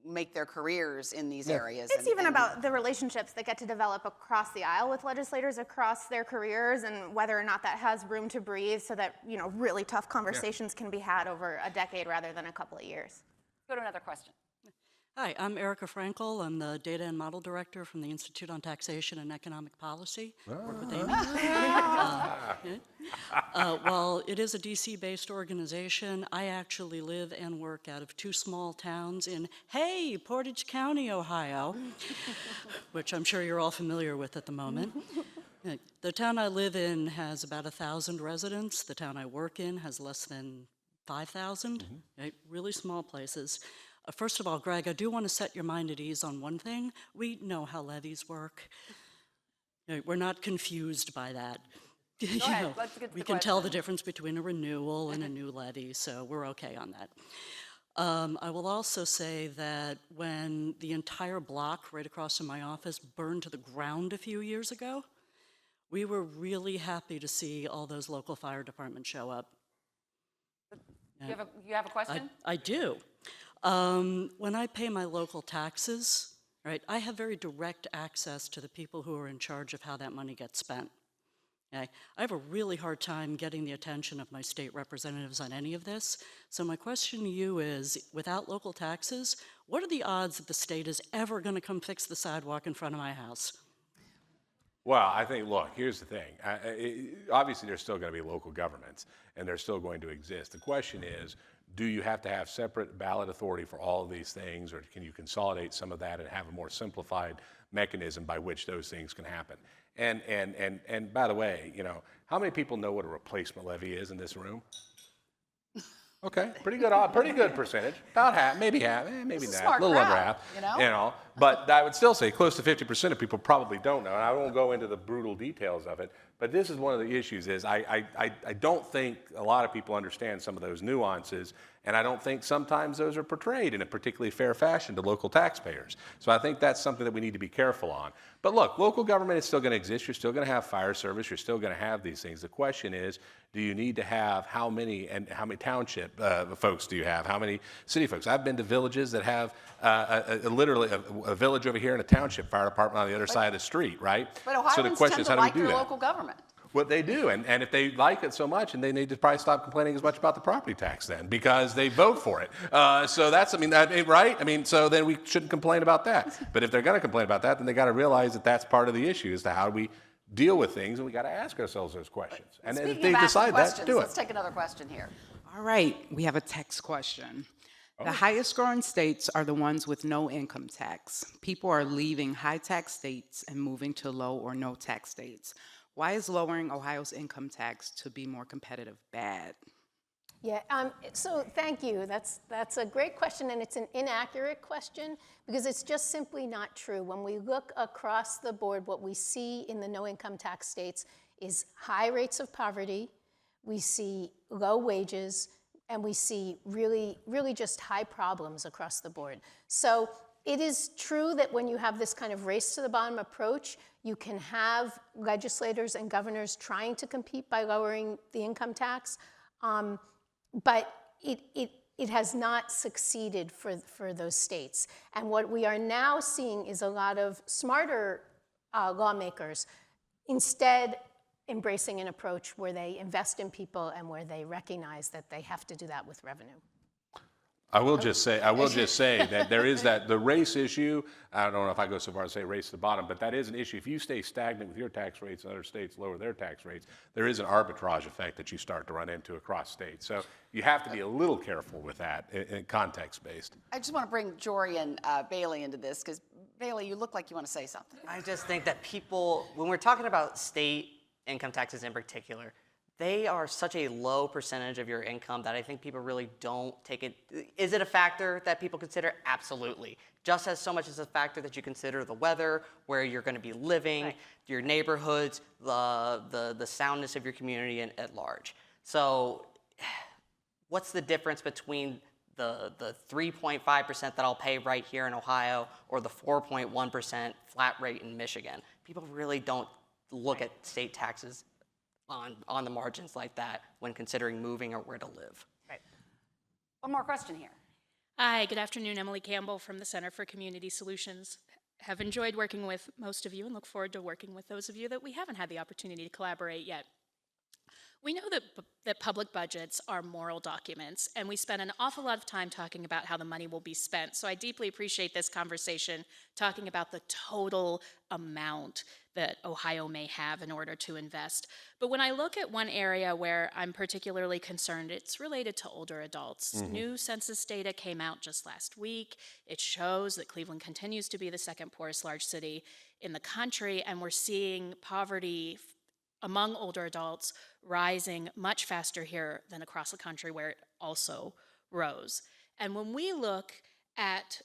B: make their careers in these areas.
F: it's even about the relationships that get to develop across the aisle with legislators across their careers, and whether or not that has room to breathe so that really tough conversations can be had over a decade rather than a couple of years.
B: Go to another question.
K: Hi, I'm Erica Frankel. I'm the Data and Model Director from the Institute on Taxation and Economic Policy. Work with Amy. While it is a DC-based organization, I actually live and work out of two small towns in, Portage County, Ohio, which I'm sure you're all familiar with at the moment. The town I live in has about 1,000 residents. The town I work in has less than 5,000, right? Really small places. First of all, Greg, I do want to set your mind at ease on one thing. We know how levies work. We're not confused by that.
B: Go ahead. Let's get to
K: we
B: the
K: can tell
B: question.
K: the difference between a renewal and a new levy, so we're okay on that. I will also say that when the entire block right across from my office burned to the ground a few years ago, we were really happy to see all those local fire departments show up.
B: You have a question?
K: I do. When I pay my local taxes, right, I have very direct access to the people who are in charge of how that money gets spent. Okay? I have a really hard time getting the attention of my state representatives on any of this. So my question to you is, without local taxes, what are the odds that the state is ever going to come fix the sidewalk in front of my house?
D: Well, I think, look, here's the thing. Obviously, there's still going to be local governments, and they're still going to exist. The question is, do you have to have separate ballot authority for all of these things, or can you consolidate some of that and have a more simplified mechanism by which those things can happen? And by the way, how many people know what a replacement levy is in this room? Okay, pretty good percentage. About half, maybe not, a little over half. But I would still say close to 50% of people probably don't know, and I won't go into the brutal details of it. But this is one of the issues: is I don't think a lot of people understand some of those nuances, and I don't think sometimes those are portrayed in a particularly fair fashion to local taxpayers. So I think that's something that we need to be careful on. But look, local government is still going to exist. You're still going to have fire service. You're still going to have these things. The question is, do you need to have how many township folks do you have? How many city folks? I've been to villages that have literally a village over here and a township fire department on the other side of the street, right?
B: But Ohioans
D: so the question
B: tend
D: is,
B: to
D: how do we
B: like
D: do
B: their
D: that?
B: local government.
D: What they do, and if they like it so much, and they need to probably stop complaining as much about the property tax then, because they vote for it. So that's, right? So then we shouldn't complain about that. But if they're going to complain about that, then they got to realize that that's part of the issue as to how do we deal with things, and we got to ask ourselves those questions. And if they decide that, do it.
B: Let's take another question here.
L: All right, we have a text question. The highest growing states are the ones with no income tax. People are leaving high tax states and moving to low or no tax states. Why is lowering Ohio's income tax to be more competitive bad?
C: Yeah, so thank you. That's a great question, and it's an inaccurate question because it's just simply not true. When we look across the board, what we see in the no-income tax states is high rates of poverty, we see low wages, and we see really, really just high problems across the board. So it is true that when you have this kind of race to the bottom approach, you can have legislators and governors trying to compete by lowering the income tax, but it has not succeeded for those states. And what we are now seeing is a lot of smarter lawmakers instead embracing an approach where they invest in people and where they recognize that they have to do that with revenue.
D: I will just say that there is the race issue. I don't know if I go so far as to say race to the bottom, but that is an issue. If you stay stagnant with your tax rates and other states lower their tax rates, there is an arbitrage effect that you start to run into across states. So you have to be a little careful with that in context-based.
B: I just want to bring Jory and Bailey into this, because Bailey, you look like you want to say something.
E: I just think that people, when we're talking about state income taxes in particular, they are such a low percentage of your income that I think people really don't take it. Is it a factor that people consider? Absolutely. Just as so much as a factor that you consider the weather, where you're going to be living, right, your neighborhoods, the soundness of your community at large. So what's the difference between the 3.5% that I'll pay right here in Ohio or the 4.1% flat rate in Michigan? People really don't look at state taxes on the margins like that when considering moving or where to live.
B: Right. One more question here.
M: Hi, good afternoon. Emily Campbell from the Center for Community Solutions. Have enjoyed working with most of you and look forward to working with those of you that we haven't had the opportunity to collaborate yet. We know that public budgets are moral documents, and we spend an awful lot of time talking about how the money will be spent. So I deeply appreciate this conversation, talking about the total amount that Ohio may have in order to invest. But when I look at one area where I'm particularly concerned, it's related to older adults. Mm-hmm. New census data came out just last week. It shows that Cleveland continues to be the second poorest large city in the country, and we're seeing poverty among older adults rising much faster here than across the country, where it also rose. And when we look at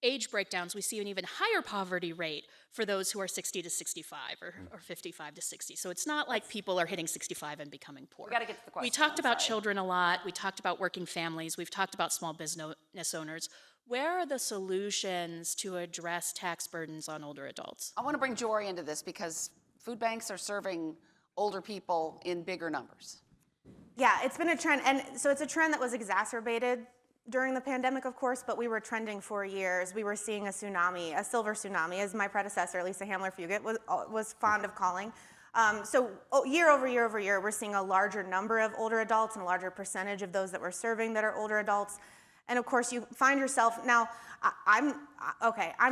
M: age breakdowns, we see an even higher poverty rate for those who are 60 to 65 or 55 to 60. So it's not like people are hitting 65 and becoming poor.
B: We got to get to the question.
M: We talked about children a lot. We talked about working families. We've talked about small business owners. Where are the solutions to address tax burdens on older adults?
B: I want to bring Jory into this because food banks are serving older people in bigger numbers.
F: Yeah, it's been a trend, and so it's a trend that was exacerbated during the pandemic, of course, but we were trending for years. We were seeing a tsunami, a silver tsunami, as my predecessor, Lisa Hamler-Fugit, was fond of calling. So year over year over year, we're seeing a larger number of older adults and a larger percentage of those that we're serving that are older adults. And of course, you find yourself, now, I'm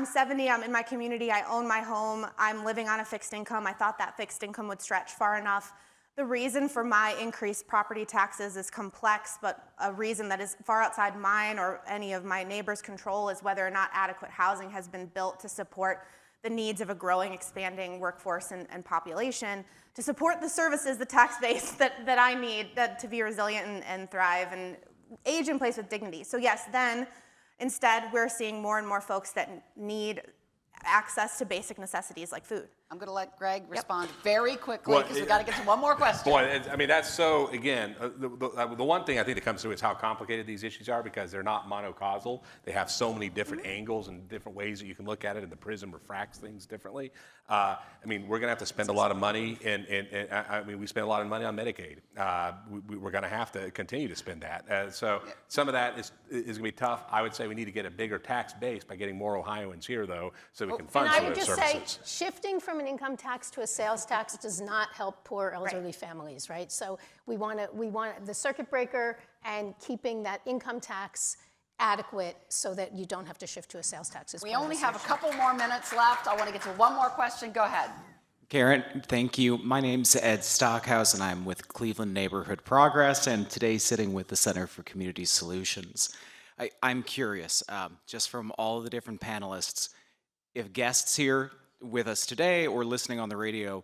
F: 70, I'm in my community, I own my home, I'm living on a fixed income. I thought that fixed income would stretch far enough. The reason for my increased property taxes is complex, but a reason that is far outside mine or any of my neighbors' control is whether or not adequate housing has been built to support the needs of a growing, expanding workforce and population, to support the services, the tax base that I need to be resilient and thrive and age in place with dignity. So yes, then instead we're seeing more and more folks that need access to basic necessities like food.
B: I'm going to let Greg respond very quickly because we've got to get to one more question.
D: Boy, I mean, that's so, again, the one thing I think that comes through is how complicated these issues are because they're not monocausal. They have so many different angles and different ways that you can look at it, and the prism refracts things differently. I mean, we're going to have to spend a lot of money, and I mean, we spend a lot of money on Medicaid. We're going to have to continue to spend that. So some of that is going to be tough. I would say we need to get a bigger tax base by getting more Ohioans here, though, so we can fund some of those services.
C: And I would just say, shifting from an income tax to a sales tax does not help poor elderly families, right? So we want the circuit breaker and keeping that income tax adequate so that you don't have to shift to a sales tax.
B: We only have a couple more minutes left. I want to get to one more question. Go ahead.
N: Karen, thank you. My name's Ed Stockhouse, and I'm with Cleveland Neighborhood Progress, and today sitting with the Center for Community Solutions. I'm curious, just from all the different panelists, if guests here with us today or listening on the radio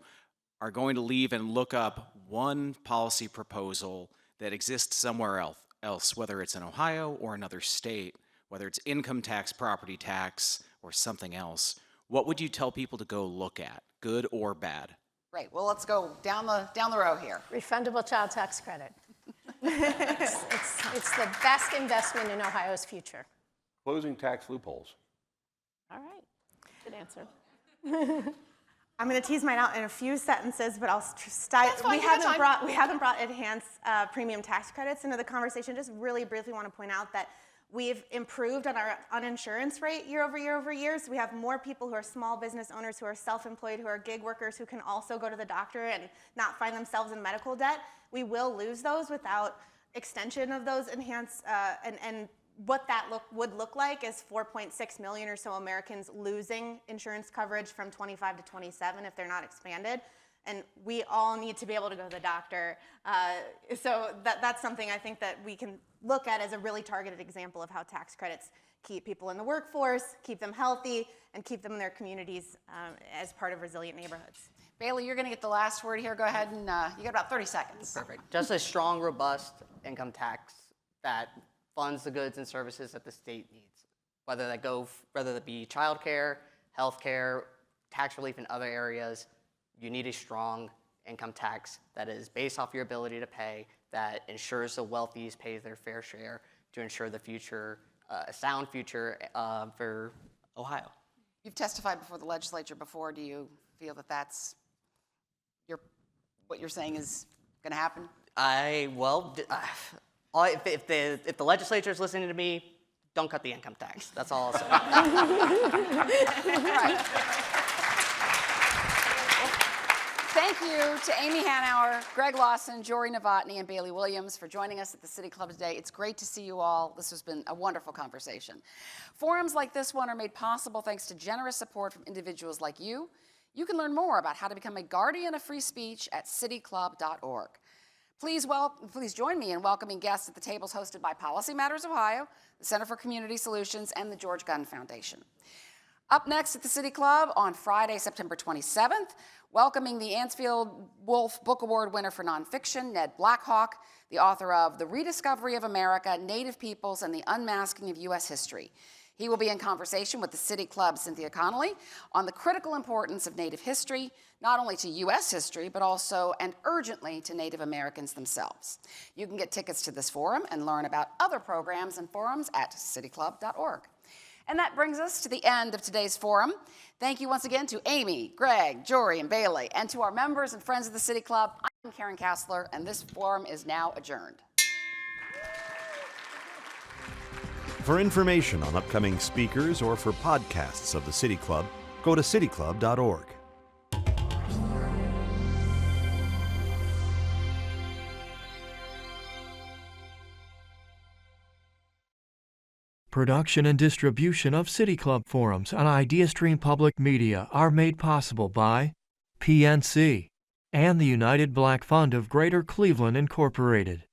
N: are going to leave and look up one policy proposal that exists somewhere else, whether it's in Ohio or another state, whether it's income tax, property tax, or something else, what would you tell people to go look at, good or bad?
B: Great. Well, let's go down the row here.
C: Refundable child tax credit. It's the best investment in Ohio's future.
D: Closing tax loopholes.
C: All right. Good answer.
F: I'm going to tease mine out in a few sentences, but I'll we haven't brought enhanced premium tax credits into the conversation. Just really briefly want to point out that We've improved on our uninsurance rate year over year over year. So we have more people who are small business owners, who are self-employed, who are gig workers, who can also go to the doctor and not find themselves in medical debt. We will lose those without extension of those enhanced, and what that would look like is 4.6 million or so Americans losing insurance coverage from 25 to 27 if they're not expanded. And we all need to be able to go to the doctor. So that's something I think that we can look at as a really targeted example of how tax credits keep people in the workforce, keep them healthy, and keep them in their communities as part of resilient neighborhoods.
B: Bailey, you're going to get the last word here. Go ahead and you got about 30 seconds.
E: Perfect. Just a strong, robust income tax that funds the goods and services that the state needs, whether that be childcare, healthcare, tax relief in other areas. You need a strong income tax that is based off your ability to pay, that ensures the wealthiest pay their fair share to ensure the future, a sound future for Ohio.
B: You've testified before the legislature before. Do you feel that that's what you're saying is going to happen?
E: If the legislature is listening to me, don't cut the income tax. That's all I'll say.
B: Right. Thank you to Amy Hanauer, Greg Lawson, Jory Novotny, and Bailey Williams for joining us at the City Club today. It's great to see you all. This has been a wonderful conversation. Forums like this one are made possible thanks to generous support from individuals like you. You can learn more about how to become a guardian of free speech at cityclub.org. Please join me in welcoming guests at the tables hosted by Policy Matters Ohio, the Center for Community Solutions, and the George Gunn Foundation. Up next at the City Club on Friday, September 27th, welcoming the Ansfield Wolf Book Award winner for nonfiction, Ned Blackhawk, the author of The Rediscovery of America, Native Peoples, and the Unmasking of U.S. History. He will be in conversation with the City Club's Cynthia Connolly on the critical importance of Native history, not only to U.S. history, but also and urgently to Native Americans themselves. You can get tickets to this forum and learn about other programs and forums at cityclub.org. And that brings us to the end of today's forum. Thank you once again to Amy, Greg, Jory, and Bailey, and to our members and friends of the City Club. I'm Karen Kassler, and this forum is now adjourned.
O: For information on upcoming speakers or for podcasts of the City Club, go to cityclub.org.
A: Production and distribution of City Club forums on IdeaStream Public Media are made possible by PNC and the United Black Fund of Greater Cleveland, Incorporated.